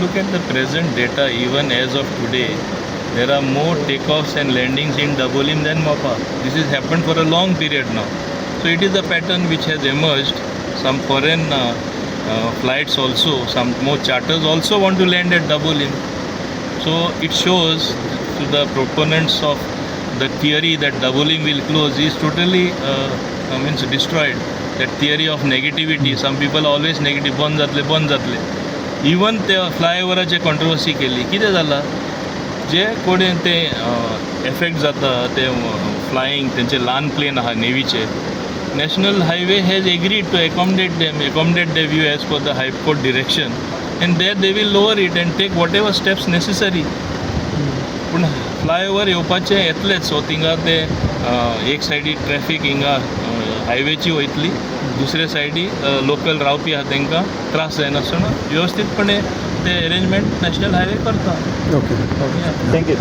look at the present data, even as of today, there are more takeoffs and landings in Dabolim than Mopa. This has happened for a long period now. So it is a pattern which has emerged. Some foreign flights also, some more charters also want to land at Dabolim. So it shows to the proponents of the theory that Dabolim will close is totally means destroyed. That theory of negativity, some people are always negative, बंद जातले. Even ते फ्लायओवराचे controversy केली, कितें जाला जे कोणी ते effect जाता ते फ्लायींग तेंचे ल्हान प्लेन आहा नेवीचे, National Highway has agreed to accommodate their view as per the High Court direction, and there they will lower it and take whatever steps necessary. पूण फ्लायओवर येवपाचे येतलेच, सो थिंगा ते एक सायडी ट्रॅफिक हिंगा हायवेची वयतली, दुसरे सायडी लोकल रावपी आहा तांकां त्रास जायनासतना व्यवस्थीतपणे ते अरेंजमेंट नॅशनल हायवे करता. Okay, thank you.